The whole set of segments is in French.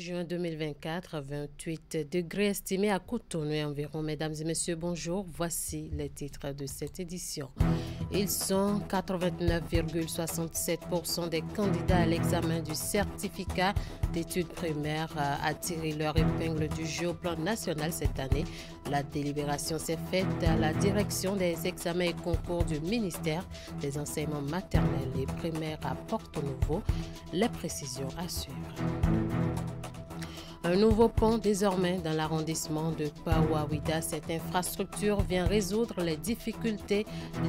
juin 2024, 28 degrés estimés à Cotonou et environ. Mesdames et messieurs, bonjour. Voici les titres de cette édition. Ils sont 89,67% des candidats à l'examen du certificat d'études primaires à tirer leur épingle du jeu au plan national cette année. La délibération s'est faite à la direction des examens et concours du ministère des enseignements maternels et primaires à Porto-Novo. Les précisions à suivre. Un nouveau pont désormais dans l'arrondissement de Pauawida. Cette infrastructure vient résoudre les difficultés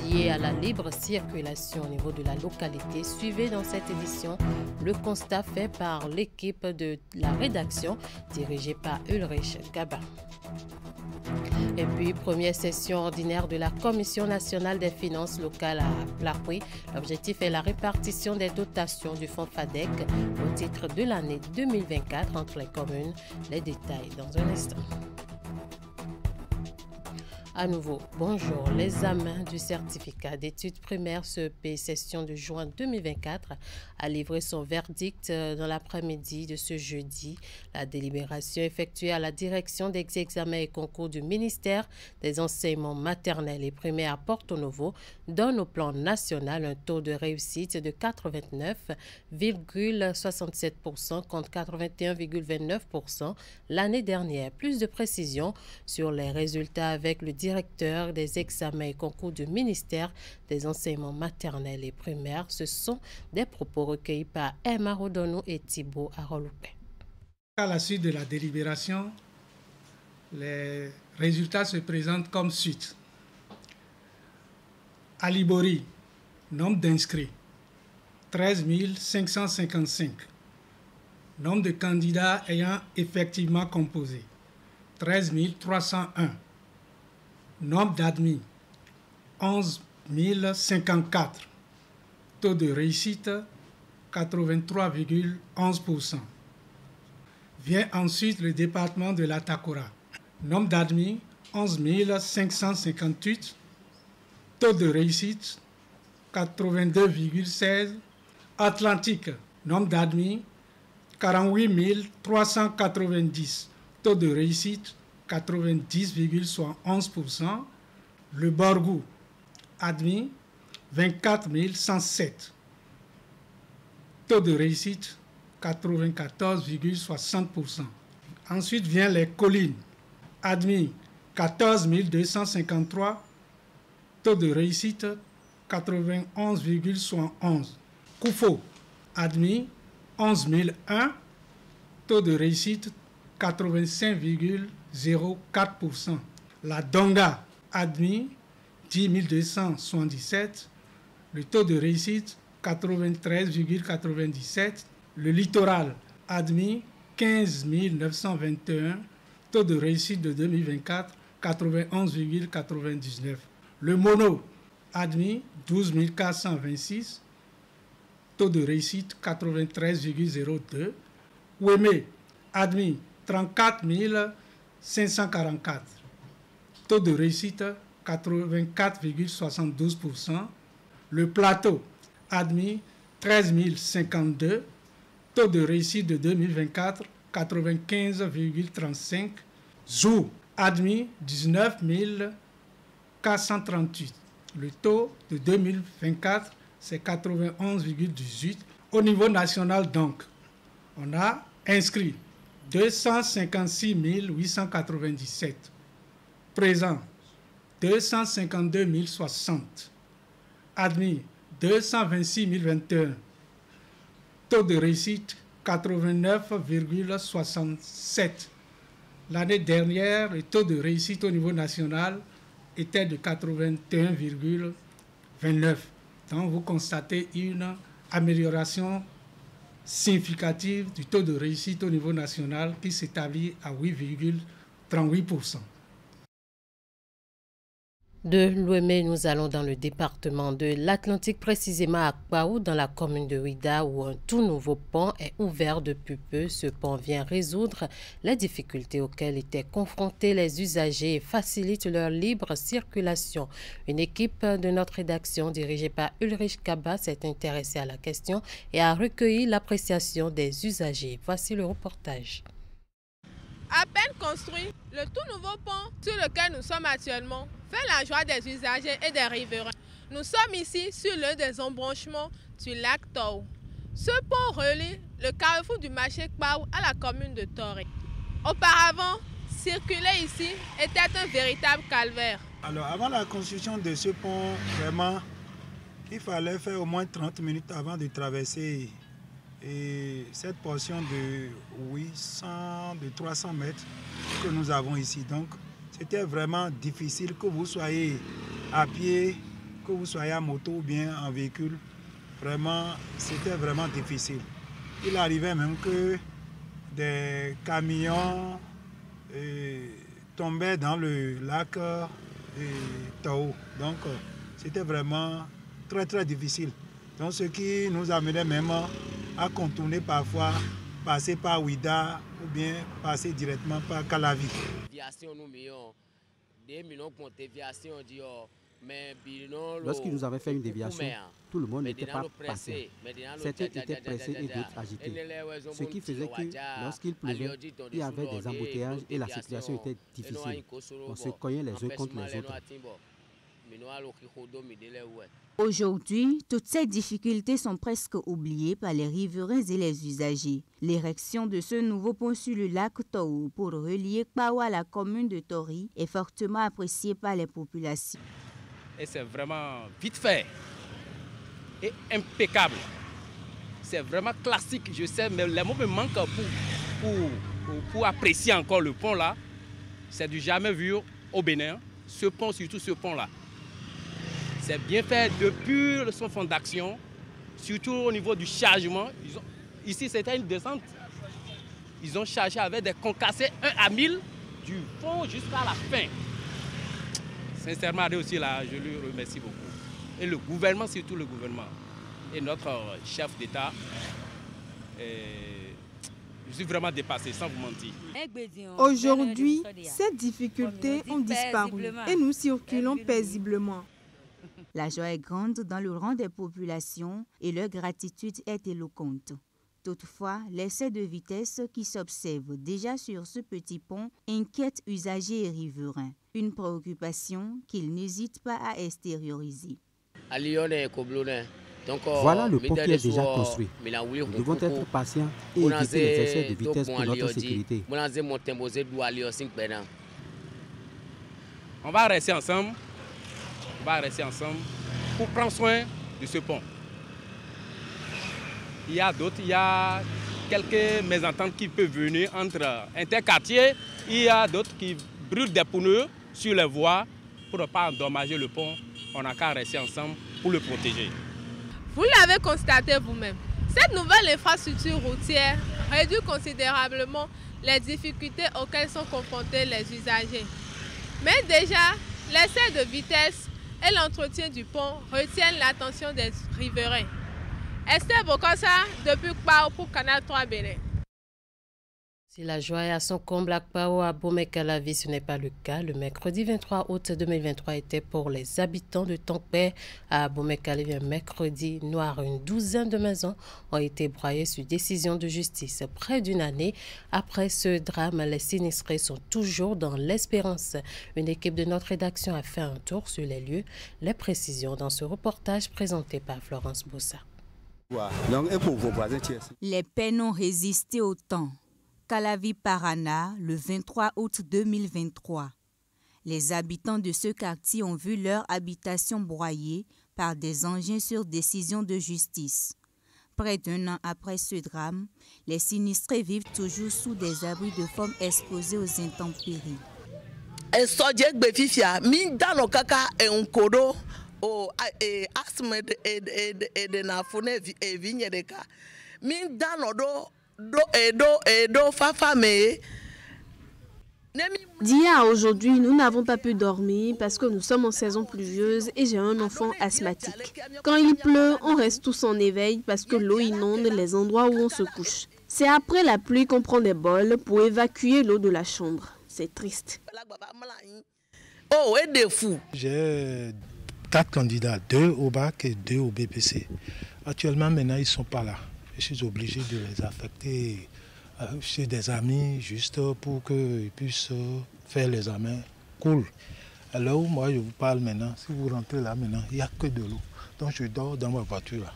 liées à la libre circulation au niveau de la localité. Suivez dans cette édition le constat fait par l'équipe de la rédaction dirigée par Ulrich Gabin. Et puis, première session ordinaire de la Commission nationale des finances locales à Plakoui. L'objectif est la répartition des dotations du fonds FADEC au titre de l'année 2024 entre les communes. Les détails dans un instant. À nouveau, bonjour. L'examen du certificat d'études primaires CEP session de juin 2024 a livré son verdict dans l'après-midi de ce jeudi. La délibération effectuée à la direction des examens et concours du ministère des enseignements maternels et primaires à Porto-Novo donne au plan national un taux de réussite de 89,67% contre 81,29% l'année dernière. Plus de précisions sur les résultats avec le directeur des examens et concours du ministère des enseignements maternels et primaires. Ce sont des propos recueillis par Emma Rodonou et Thibaut Aroloupé. À la suite de la délibération, les résultats se présentent comme suit. À Libori, nombre d'inscrits, 13 555. Nombre de candidats ayant effectivement composé, 13 301. Nombre d'admis, 11 054. Taux de réussite, 83,11%. Vient ensuite le département de la Takora. Nombre d'admis, 11 558. Taux de réussite, 82,16%. Atlantique, nombre d'admis, 48 390. Taux de réussite, 90,11%. Le Borgou, admis, 24 107. Taux de réussite, 94,60%. Ensuite vient les collines, admis, 14 253. Taux de réussite, 91,71. Koufo, admis, 11 001. Taux de réussite, 85,04%. La Donga, admis, 10 277. Le taux de réussite, 93,97. Le littoral, admis, 15 921. Taux de réussite de 2024, 91,99. Le Mono, admis, 12 426. Taux de réussite, 93,02. Ouémé, admis, 34 544. Taux de réussite, 84,72%. Le Plateau, admis, 13 052. Taux de réussite de 2024, 95,35. Zou, admis, 19 438. Le taux de 2024, c'est 91,18. Au niveau national, donc, on a inscrit 256 897. Présent, 252 060. Admis, 226 021. Taux de réussite, 89,67. L'année dernière, le taux de réussite au niveau national était de 81,29. Donc, vous constatez une amélioration significative du taux de réussite au niveau national qui s'établit à 8,38%. De Lomé, nous allons dans le département de l'Atlantique, précisément à Kpaou, dans la commune de Ouida, où un tout nouveau pont est ouvert depuis peu. Ce pont vient résoudre les difficultés auxquelles étaient confrontés les usagers et facilite leur libre circulation. Une équipe de notre rédaction, dirigée par Ulrich Kaba, s'est intéressée à la question et a recueilli l'appréciation des usagers. Voici le reportage. À peine construit, le tout nouveau pont sur lequel nous sommes actuellement fait la joie des usagers et des riverains. Nous sommes ici sur l'un des embranchements du lac Tou. Ce pont relie le carrefour du marché Kpaou à la commune de Tori. Auparavant, circuler ici était un véritable calvaire. Alors avant la construction de ce pont, vraiment, il fallait faire au moins 30 minutes avant de traverser cette portion de 300 mètres que nous avons ici. Donc, c'était vraiment difficile, que vous soyez à pied, que vous soyez à moto ou bien en véhicule. Vraiment, c'était vraiment difficile. Il arrivait même que des camions tombaient dans le lac Tou. Donc, c'était vraiment très très difficile. Donc, ce qui nous amenait même à contourner parfois, passer par Ouida ou bien passer directement par Calavi. Lorsqu'ils nous avaient fait une déviation, tout le monde n'était pas patient. Certains étaient pressés et d'autres agités. Ce qui faisait que lorsqu'il pleuvait, il y avait des embouteillages et la situation était difficile. On se cognait les uns contre les autres. Aujourd'hui, toutes ces difficultés sont presque oubliées par les riverains et les usagers. L'érection de ce nouveau pont sur le lac Tou pour relier Kpaou à la commune de Tori est fortement appréciée par les populations. Et c'est vraiment vite fait et impeccable. C'est vraiment classique, je sais, mais les mots me manquent pour apprécier encore le pont là. C'est du jamais vu au Bénin, ce pont, surtout ce pont là. C'est bien fait depuis son fond d'action, surtout au niveau du chargement. Ici, c'était une descente. Ils ont chargé avec des concassés 1 à 1000 du fond jusqu'à la fin. Sincèrement, aussi là, je lui remercie beaucoup. Et le gouvernement, surtout le gouvernement. Et notre chef d'État. Je suis vraiment dépassé, sans vous mentir. Aujourd'hui, ces difficultés ont disparu et nous circulons paisiblement. La joie est grande dans le rang des populations et leur gratitude est éloquente. Toutefois, l'excès de vitesse qui s'observe déjà sur ce petit pont inquiète usagers et riverains. Une préoccupation qu'ils n'hésitent pas à extérioriser. Voilà le pont qui est déjà construit. Nous devons être patients et éviter les excès de vitesse pour notre sécurité. On va rester ensemble. Pour prendre soin de ce pont. Il y a quelques mésententes qui peuvent venir entre interquartiers. Il y a d'autres qui brûlent des pneus sur les voies pour ne pas endommager le pont. On n'a qu'à rester ensemble pour le protéger. Vous l'avez constaté vous-même. Cette nouvelle infrastructure routière réduit considérablement les difficultés auxquelles sont confrontés les usagers. Mais déjà, l'excès de vitesse et l'entretien du pont retiennent l'attention des riverains. Esther Bokosa, depuis Kpaou pour Canal 3 Bénin. Si la joie est à son comble à Kpaou, à Bomé-Calavi, ce n'est pas le cas. Le mercredi 23 août 2023 était pour les habitants de Tonkpé. À Bomé-Calavi, un mercredi noir, une douzaine de maisons ont été broyées sur décision de justice. Près d'une année après ce drame, les sinistrés sont toujours dans l'espérance. Une équipe de notre rédaction a fait un tour sur les lieux. Les précisions dans ce reportage présenté par Florence Bossa. Les peines ont résisté au temps. Calavi Parana, le 23 août 2023. Les habitants de ce quartier ont vu leur habitation broyée par des engins sur décision de justice. Près d'un an après ce drame, les sinistrés vivent toujours sous des abris de forme exposés aux intempéries. D'hier à aujourd'hui, nous n'avons pas pu dormir parce que nous sommes en saison pluvieuse et j'ai un enfant asthmatique. Quand il pleut, on reste tous en éveil parce que l'eau inonde les endroits où on se couche. C'est après la pluie qu'on prend des bols pour évacuer l'eau de la chambre. C'est triste. J'ai 4 candidats, 2 au bac et 2 au BPC. Actuellement, maintenant, ils ne sont pas là. Je suis obligé de les affecter chez des amis juste pour qu'ils puissent faire les examens cool. Alors moi je vous parle maintenant, si vous rentrez là maintenant, il n'y a que de l'eau. Donc je dors dans ma voiture là.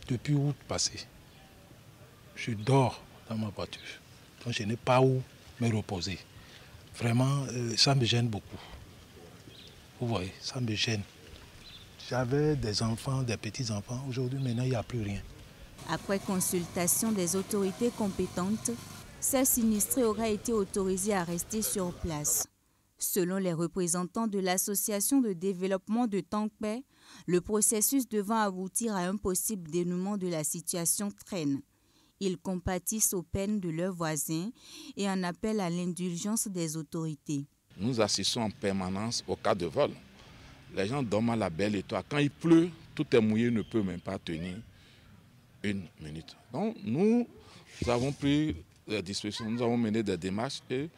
Depuis août passé. Je dors dans ma voiture. Donc je n'ai pas où me reposer. Vraiment, ça me gêne beaucoup. Vous voyez, ça me gêne. J'avais des enfants, des petits-enfants. Aujourd'hui, maintenant, il n'y a plus rien. Après consultation des autorités compétentes, ces sinistrés auraient été autorisés à rester sur place. Selon les représentants de l'association de développement de Tangpé, le processus devant aboutir à un possible dénouement de la situation traîne. Ils compatissent aux peines de leurs voisins et en appellent à l'indulgence des autorités. Nous assistons en permanence au cas de vol. Les gens dorment à la belle étoile. Quand il pleut, tout est mouillé, ne peut même pas tenir 1 minute. Donc nous avons pris des dispositions, nous avons mené des démarches et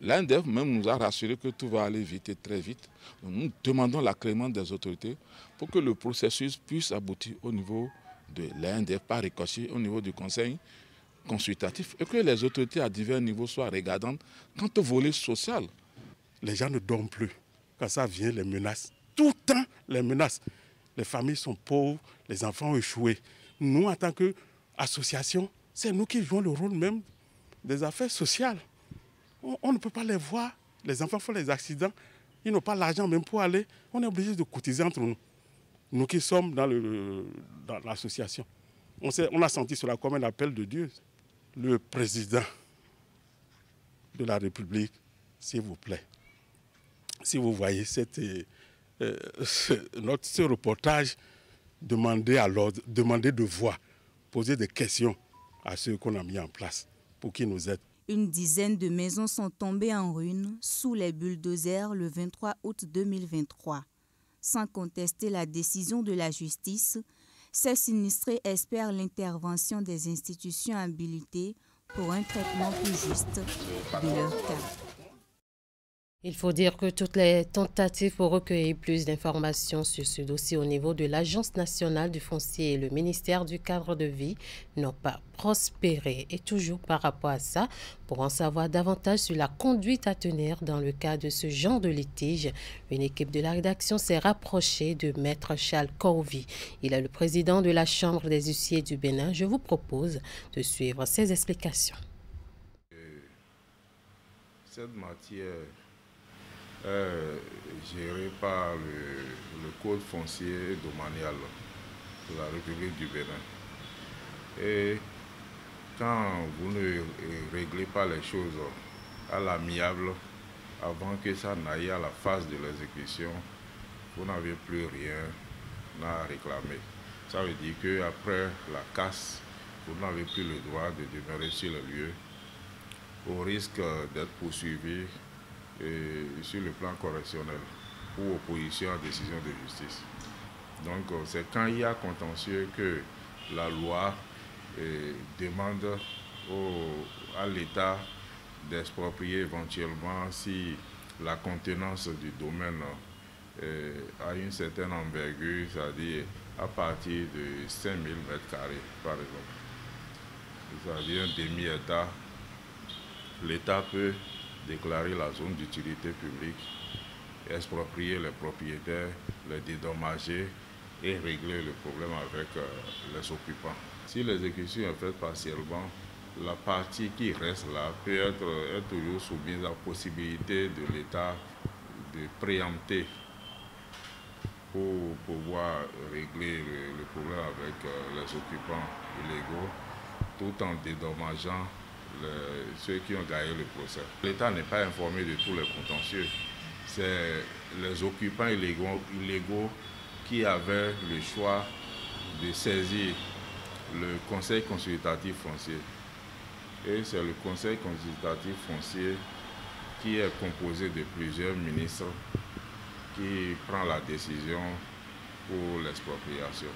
l'ANDEF même nous a rassuré que tout va aller vite et très vite. Donc, nous demandons l'agrément des autorités pour que le processus puisse aboutir au niveau de l'ANDEF, par ricochet au niveau du conseil consultatif et que les autorités à divers niveaux soient regardantes quant au volet social. Les gens ne dorment plus. Quand ça vient, les menaces, tout le temps les menaces. Les familles sont pauvres, les enfants ont échoué. Nous, en tant qu'association, c'est nous qui jouons le rôle même des affaires sociales. On ne peut pas les voir. Les enfants font les accidents. Ils n'ont pas l'argent même pour aller. On est obligé de cotiser entre nous. Nous qui sommes dans l'association. On a senti cela comme un appel de Dieu. Le président de la République, s'il vous plaît, si vous voyez ce reportage, demandez de voix, poser des questions à ceux qu'on a mis en place pour qu'ils nous aident. Une dizaine de maisons sont tombées en ruine sous les bulldozers le 23 août 2023. Sans contester la décision de la justice, ces sinistrés espèrent l'intervention des institutions habilitées pour un traitement plus juste de leur cas. Il faut dire que toutes les tentatives pour recueillir plus d'informations sur ce dossier au niveau de l'Agence nationale du foncier et le ministère du cadre de vie n'ont pas prospéré. Et toujours par rapport à ça, pour en savoir davantage sur la conduite à tenir dans le cas de ce genre de litige, une équipe de la rédaction s'est rapprochée de Maître Charles Corvi. Il est le président de la Chambre des huissiers du Bénin. Je vous propose de suivre ses explications. Cette matière géré par le Code foncier et domanial de la République du Bénin. Et quand vous ne réglez pas les choses à l'amiable, avant que ça n'aille à la phase de l'exécution, vous n'avez plus rien à réclamer. Ça veut dire qu'après la casse, vous n'avez plus le droit de demeurer sur le lieu au risque d'être poursuivi sur le plan correctionnel ou opposition à décision de justice. Donc c'est quand il y a contentieux que la loi demande à l'État d'exproprier éventuellement si la contenance du domaine a une certaine envergure, c'est-à-dire à partir de 5000 m², par exemple. C'est-à-dire un demi-hectare, l'État peut déclarer la zone d'utilité publique, exproprier les propriétaires, les dédommager et régler le problème avec les occupants. Si l'exécution est faite partiellement, la partie qui reste là peut être toujours soumise à la possibilité de l'État de préempter pour pouvoir régler le problème avec les occupants illégaux tout en dédommageant ceux qui ont gagné le procès. L'État n'est pas informé de tous les contentieux. C'est les occupants illégaux qui avaient le choix de saisir le Conseil consultatif foncier Et c'est le Conseil consultatif foncier qui est composé de plusieurs ministres qui prend la décision pour l'expropriation.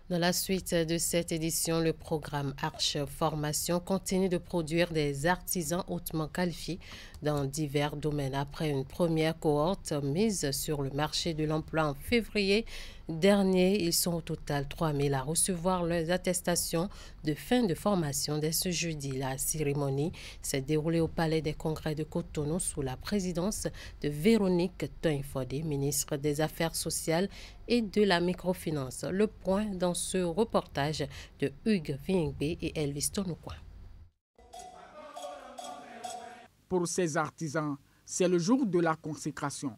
Dans la suite de cette édition, le programme Arche Formation continue de produire des artisans hautement qualifiés dans divers domaines. Après une première cohorte mise sur le marché de l'emploi en février dernier, ils sont au total 3000 à recevoir leurs attestations de fin de formation dès ce jeudi. La cérémonie s'est déroulée au Palais des Congrès de Cotonou sous la présidence de Véronique Toinfodé, ministre des Affaires sociales et de la microfinance. Le point dans ce reportage de Hugues Vingbe et Elvis Tonoukoua. Pour ces artisans, c'est le jour de la consécration.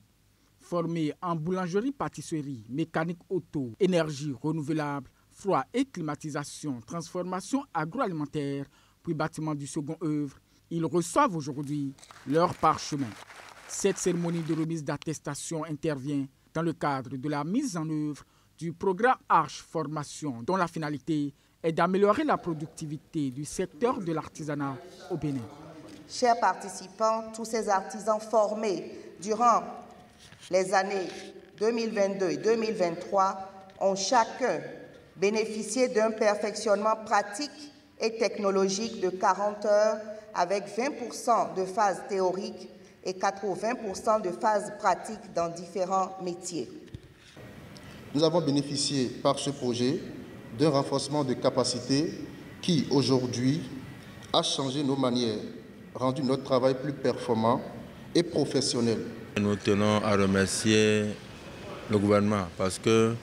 Formés en boulangerie-pâtisserie, mécanique auto, énergie renouvelable, froid et climatisation, transformation agroalimentaire, puis bâtiment du second œuvre, ils reçoivent aujourd'hui leur parchemin. Cette cérémonie de remise d'attestation intervient dans le cadre de la mise en œuvre du programme Arche Formation, dont la finalité est d'améliorer la productivité du secteur de l'artisanat au Bénin. Chers participants, tous ces artisans formés durant les années 2022 et 2023 ont chacun bénéficié d'un perfectionnement pratique et technologique de 40 heures avec 20% de phase théorique et 80% de phase pratique dans différents métiers. Nous avons bénéficié par ce projet d'un renforcement de capacité qui, aujourd'hui, a changé nos manières, rendu notre travail plus performant et professionnel. Nous tenons à remercier le gouvernement parce que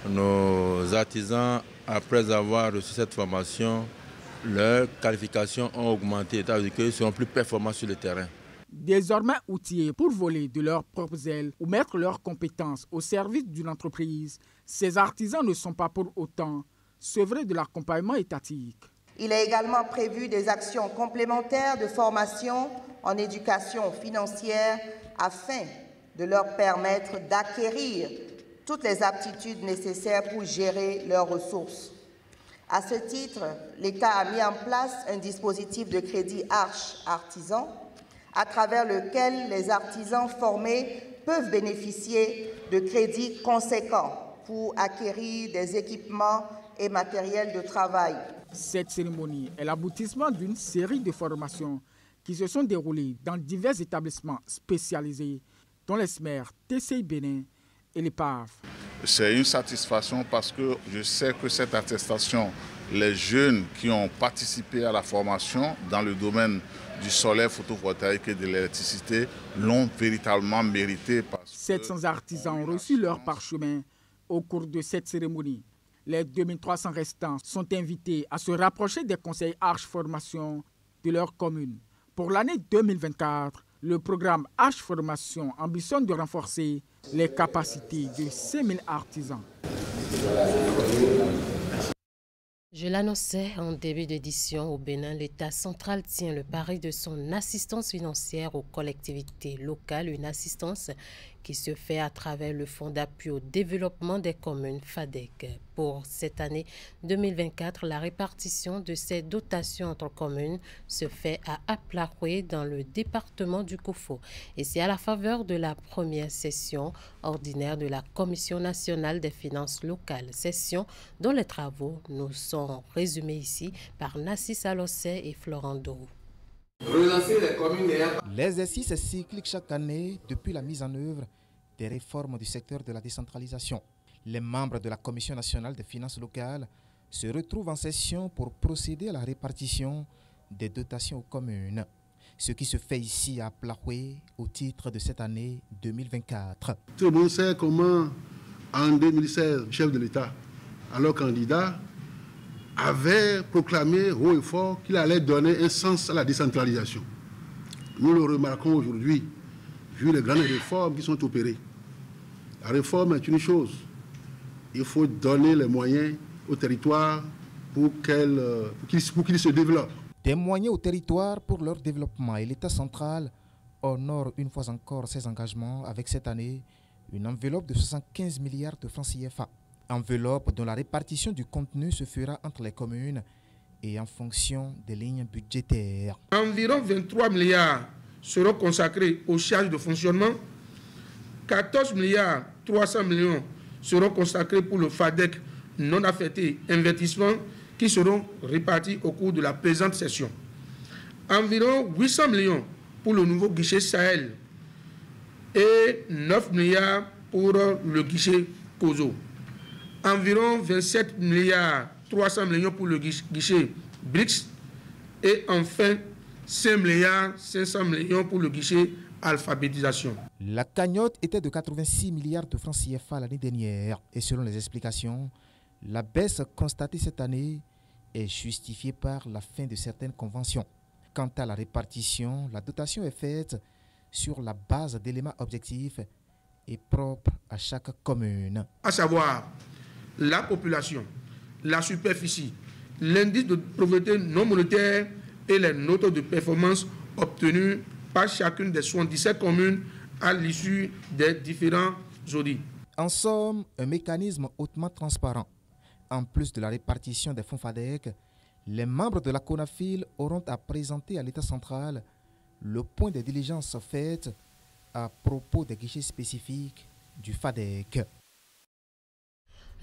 nos artisans, après avoir reçu cette formation, leurs qualifications ont augmenté, c'est-à-dire qu'ils seront plus performants sur le terrain. Désormais outillés pour voler de leurs propres ailes ou mettre leurs compétences au service d'une entreprise, ces artisans ne sont pas pour autant sevrés de l'accompagnement étatique. Il est également prévu des actions complémentaires de formation en éducation financière afin de leur permettre d'acquérir toutes les aptitudes nécessaires pour gérer leurs ressources. À ce titre, l'État a mis en place un dispositif de crédit Arche Artisan à travers lequel les artisans formés peuvent bénéficier de crédits conséquents pour acquérir des équipements et matériels de travail. Cette cérémonie est l'aboutissement d'une série de formations qui se sont déroulées dans divers établissements spécialisés, dont les SMER, TCI Bénin et les PAV. C'est une satisfaction parce que je sais que cette attestation, les jeunes qui ont participé à la formation dans le domaine du solaire photovoltaïque et de l'électricité l'ont véritablement mérité. 700 artisans ont reçu leur parchemin au cours de cette cérémonie. Les 2300 restants sont invités à se rapprocher des conseils Arche Formation de leur commune. Pour l'année 2024, le programme Arche Formation ambitionne de renforcer les capacités de 5000 artisans. Je l'annonçais en début d'édition, au Bénin, l'État central tient le pari de son assistance financière aux collectivités locales, une assistance qui se fait à travers le Fonds d'appui au développement des communes FADEC. Pour cette année 2024, la répartition de ces dotations entre communes se fait à Aplaroué dans le département du Koufo. Et c'est à la faveur de la première session ordinaire de la Commission nationale des finances locales, session dont les travaux nous sont résumés ici par Nassis Alossé et Florent Dorou. L'exercice est cyclique chaque année depuis la mise en œuvre des réformes du secteur de la décentralisation. Les membres de la Commission nationale des finances locales se retrouvent en session pour procéder à la répartition des dotations aux communes, ce qui se fait ici à Plaoué au titre de cette année 2024. Tout le monde sait comment, en 2016, le chef de l'État, alors candidat, avait proclamé haut et fort qu'il allait donner un sens à la décentralisation. Nous le remarquons aujourd'hui, vu les grandes réformes qui sont opérées. La réforme est une chose. Il faut donner les moyens au territoire pour qu'ils se développent. Des moyens au territoire pour leur développement, et l'État central honore une fois encore ses engagements avec cette année une enveloppe de 75 milliards de francs CFA. Enveloppe dont la répartition du contenu se fera entre les communes et en fonction des lignes budgétaires. Environ 23 milliards seront consacrés aux charges de fonctionnement, 14 milliards 300 millions seront consacrés pour le FADEC non affecté investissement qui seront répartis au cours de la présente session. Environ 800 millions pour le nouveau guichet Sahel et 9 milliards pour le guichet COSO. Environ 27 milliards 300 millions pour le guichet BRICS et enfin 5 milliards 500 millions pour le guichet alphabétisation. La cagnotte était de 86 milliards de francs CFA l'année dernière et selon les explications, la baisse constatée cette année est justifiée par la fin de certaines conventions. Quant à la répartition, la dotation est faite sur la base d'éléments objectifs et propres à chaque commune. À savoir la population, la superficie, l'indice de pauvreté non monétaire et les notes de performance obtenues par chacune des 77 communes à l'issue des différents audits. En somme, un mécanisme hautement transparent. En plus de la répartition des fonds FADEC, les membres de la CONAFIL auront à présenter à l'État central le point de diligence fait à propos des guichets spécifiques du FADEC.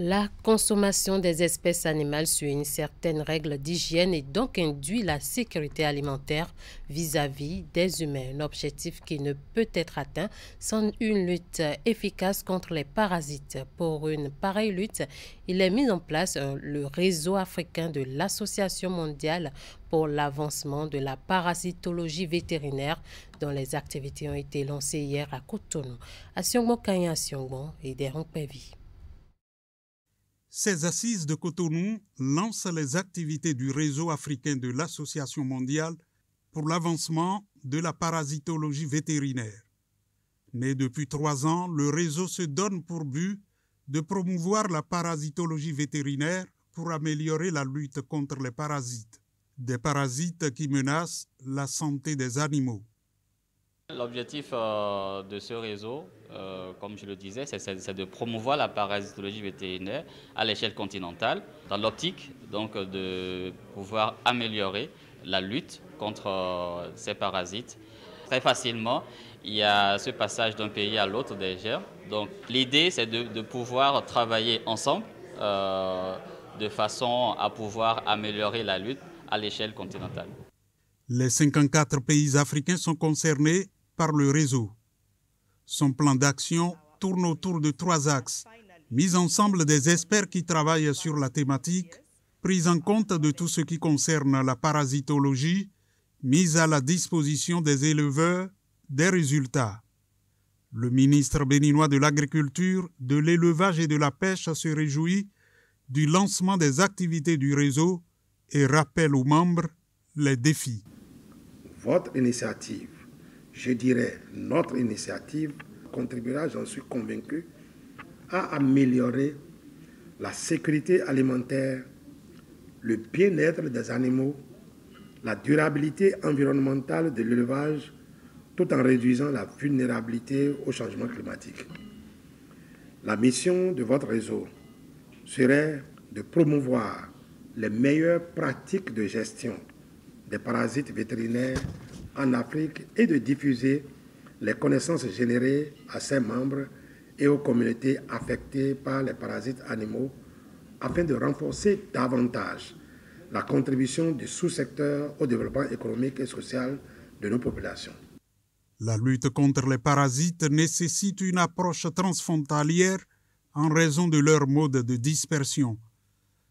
La consommation des espèces animales suit une certaine règle d'hygiène et donc induit la sécurité alimentaire vis-à-vis des humains. Un objectif qui ne peut être atteint sans une lutte efficace contre les parasites. Pour une pareille lutte, il est mis en place le réseau africain de l'Association mondiale pour l'avancement de la parasitologie vétérinaire dont les activités ont été lancées hier à Cotonou. Asiongbo Kanya Asiongbo et Deron Pevi. Ces assises de Cotonou lancent les activités du réseau africain de l'Association mondiale pour l'avancement de la parasitologie vétérinaire. Né depuis 3 ans, le réseau se donne pour but de promouvoir la parasitologie vétérinaire pour améliorer la lutte contre les parasites, des parasites qui menacent la santé des animaux. L'objectif de ce réseau, comme je le disais, c'est de promouvoir la parasitologie vétérinaire à l'échelle continentale, dans l'optique donc de pouvoir améliorer la lutte contre ces parasites. Très facilement, il y a ce passage d'un pays à l'autre des germes. Donc l'idée, c'est de pouvoir travailler ensemble de façon à pouvoir améliorer la lutte à l'échelle continentale. Les 54 pays africains sont concernés par le réseau. Son plan d'action tourne autour de 3 axes. Mise ensemble des experts qui travaillent sur la thématique, prise en compte de tout ce qui concerne la parasitologie, mise à la disposition des éleveurs des résultats. Le ministre béninois de l'Agriculture, de l'Élevage et de la Pêche se réjouit du lancement des activités du réseau et rappelle aux membres les défis. Votre initiative, je dirais notre initiative, contribuera, j'en suis convaincu, à améliorer la sécurité alimentaire, le bien-être des animaux, la durabilité environnementale de l'élevage, tout en réduisant la vulnérabilité au changement climatique. La mission de votre réseau serait de promouvoir les meilleures pratiques de gestion des parasites vétérinaires en Afrique et de diffuser les connaissances générées à ses membres et aux communautés affectées par les parasites animaux afin de renforcer davantage la contribution du sous-secteur au développement économique et social de nos populations. La lutte contre les parasites nécessite une approche transfrontalière en raison de leur mode de dispersion.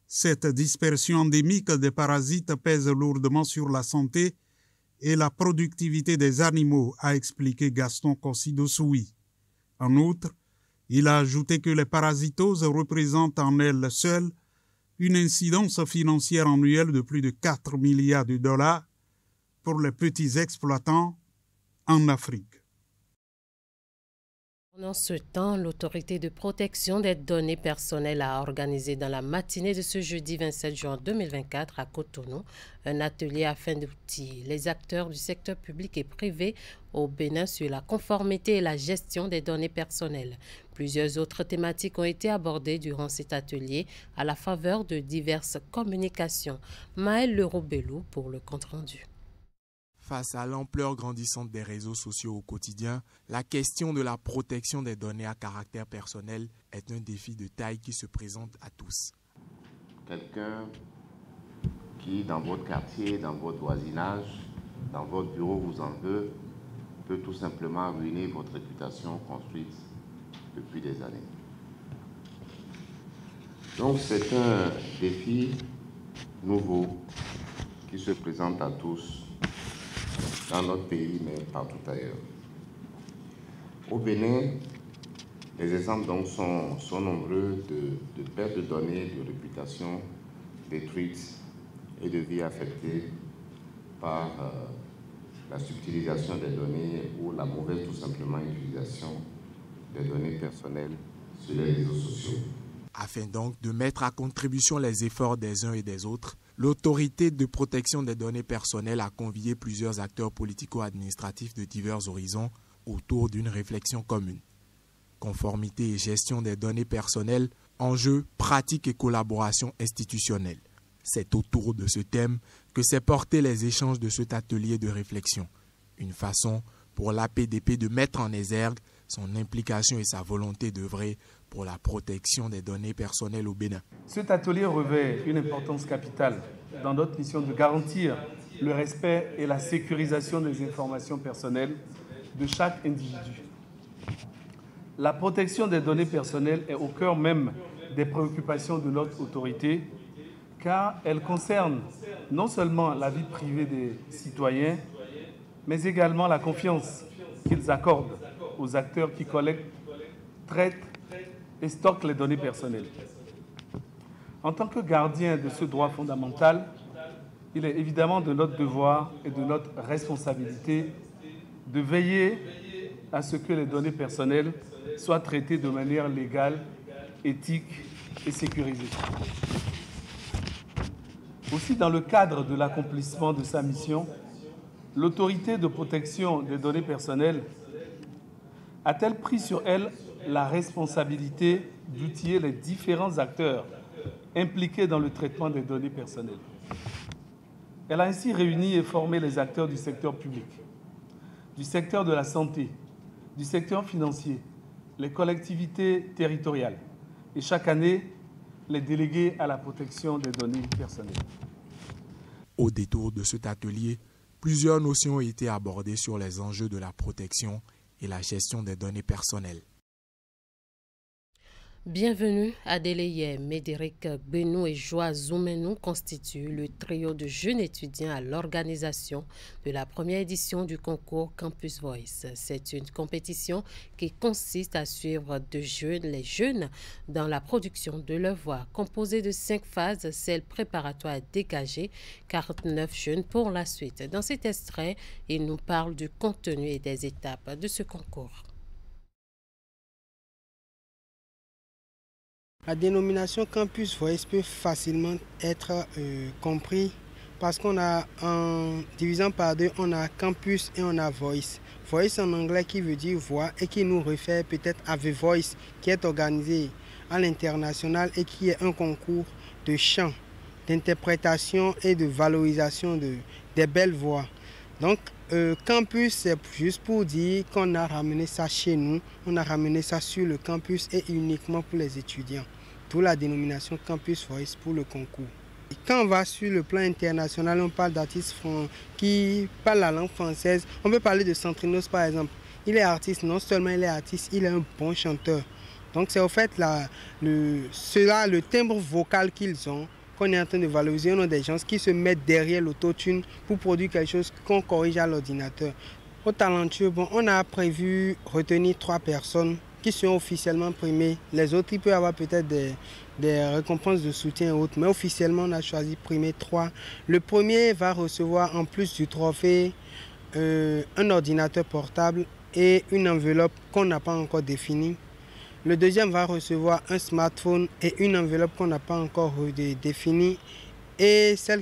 Cette dispersion endémique des parasites pèse lourdement sur la santé et la productivité des animaux, a expliqué Gaston Kossidossoui. En outre, il a ajouté que les parasitoses représentent en elles seules une incidence financière annuelle de plus de 4 milliards de dollars pour les petits exploitants en Afrique. Pendant ce temps, l'autorité de protection des données personnelles a organisé dans la matinée de ce jeudi 27 juin 2024 à Cotonou un atelier afin d'outiller les acteurs du secteur public et privé au Bénin sur la conformité et la gestion des données personnelles. Plusieurs autres thématiques ont été abordées durant cet atelier à la faveur de diverses communications. Maël Leroux-Bellou pour le compte-rendu. Face à l'ampleur grandissante des réseaux sociaux au quotidien, la question de la protection des données à caractère personnel est un défi de taille qui se présente à tous. Quelqu'un qui, dans votre quartier, dans votre voisinage, dans votre bureau vous en veut, peut tout simplement ruiner votre réputation construite depuis des années. Donc c'est un défi nouveau qui se présente à tous dans notre pays, mais partout ailleurs. Au Bénin, les exemples donc sont nombreux de pertes de données, de réputation détruites et de vies affectées par la subtilisation des données ou la mauvaise, tout simplement, utilisation des données personnelles sur les réseaux sociaux. Afin donc de mettre à contribution les efforts des uns et des autres, l'autorité de protection des données personnelles a convié plusieurs acteurs politico-administratifs de divers horizons autour d'une réflexion commune. Conformité et gestion des données personnelles, enjeux, pratiques et collaboration institutionnelle. C'est autour de ce thème que s'est porté les échanges de cet atelier de réflexion. Une façon pour l'APDP de mettre en exergue son implication et sa volonté d'œuvrer pour la protection des données personnelles au Bénin. Cet atelier revêt une importance capitale dans notre mission de garantir le respect et la sécurisation des informations personnelles de chaque individu. La protection des données personnelles est au cœur même des préoccupations de notre autorité, car elle concerne non seulement la vie privée des citoyens, mais également la confiance qu'ils accordent aux acteurs qui collectent, traitent et stockent les données personnelles. En tant que gardien de ce droit fondamental, il est évidemment de notre devoir et de notre responsabilité de veiller à ce que les données personnelles soient traitées de manière légale, éthique et sécurisée. Aussi, dans le cadre de l'accomplissement de sa mission, l'autorité de protection des données personnelles a-t-elle pris sur elle la responsabilité d'outiller les différents acteurs impliqués dans le traitement des données personnelles. Elle a ainsi réuni et formé les acteurs du secteur public, du secteur de la santé, du secteur financier, les collectivités territoriales et chaque année, les délégués à la protection des données personnelles. Au détour de cet atelier, plusieurs notions ont été abordées sur les enjeux de la protection et la gestion des données personnelles. Bienvenue Adéleye, Médéric Benou et Joa Zoumenou constituent le trio de jeunes étudiants à l'organisation de la première édition du concours Campus Voice. C'est une compétition qui consiste à suivre les jeunes dans la production de leur voix. Composée de 5 phases, celle préparatoire est dégagée, 49 jeunes pour la suite. Dans cet extrait, ils nous parlent du contenu et des étapes de ce concours. La dénomination Campus Voice peut facilement être compris parce qu'on a, en divisant par deux, on a Campus et on a Voice. Voice en anglais qui veut dire voix et qui nous réfère peut-être à The Voice qui est organisé à l'international et qui est un concours de chant, d'interprétation et de valorisation des belles voix. Donc, campus, c'est juste pour dire qu'on a ramené ça chez nous, on a ramené ça sur le campus et uniquement pour les étudiants. D'où la dénomination Campus Voice pour le concours. Et quand on va sur le plan international, on parle d'artistes qui parlent la langue française. On peut parler de Centrinos par exemple. Il est artiste, non seulement il est artiste, il est un bon chanteur. Donc c'est au fait le timbre vocal qu'ils ont qu'on est en train de valoriser. On a des gens qui se mettent derrière l'autotune pour produire quelque chose qu'on corrige à l'ordinateur. Au talentueux, on a prévu retenir 3 personnes qui sont officiellement primées. Les autres, il peut y avoir peut-être des récompenses de soutien et autres, mais officiellement, on a choisi de primer 3. Le premier va recevoir, en plus du trophée, un ordinateur portable et une enveloppe qu'on n'a pas encore définie. Le deuxième va recevoir un smartphone et une enveloppe qu'on n'a pas encore définie. Et celle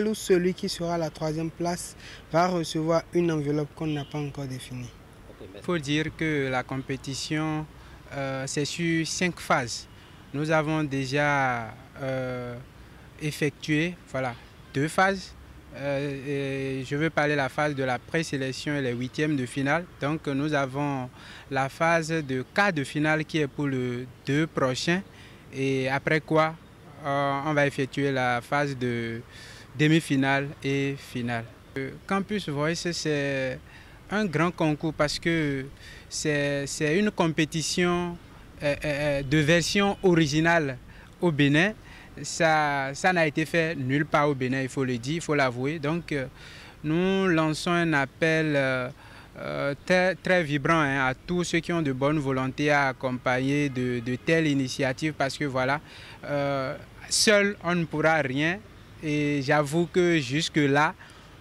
ou celui qui sera à la troisième place va recevoir une enveloppe qu'on n'a pas encore définie. Il faut dire que la compétition, c'est sur 5 phases. Nous avons déjà effectué 2 phases. Je veux parler de la phase de la présélection et les 8e de finale. Donc nous avons la phase de quart de finale qui est pour le 2 prochain. Et après quoi, on va effectuer la phase de demi-finale et finale. Campus Voice, c'est un grand concours parce que c'est une compétition de version originale au Bénin. Ça n'a été fait nulle part au Bénin, il faut le dire, il faut l'avouer. Donc nous lançons un appel très vibrant à tous ceux qui ont de bonne volonté à accompagner de telles initiatives parce que voilà, seul on ne pourra rien et j'avoue que jusque-là,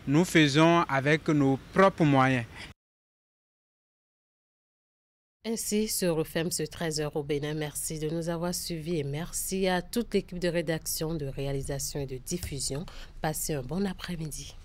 nous faisons avec nos propres moyens. Ainsi se referme ce 13h au Bénin. Merci de nous avoir suivis et merci à toute l'équipe de rédaction, de réalisation et de diffusion. Passez un bon après-midi.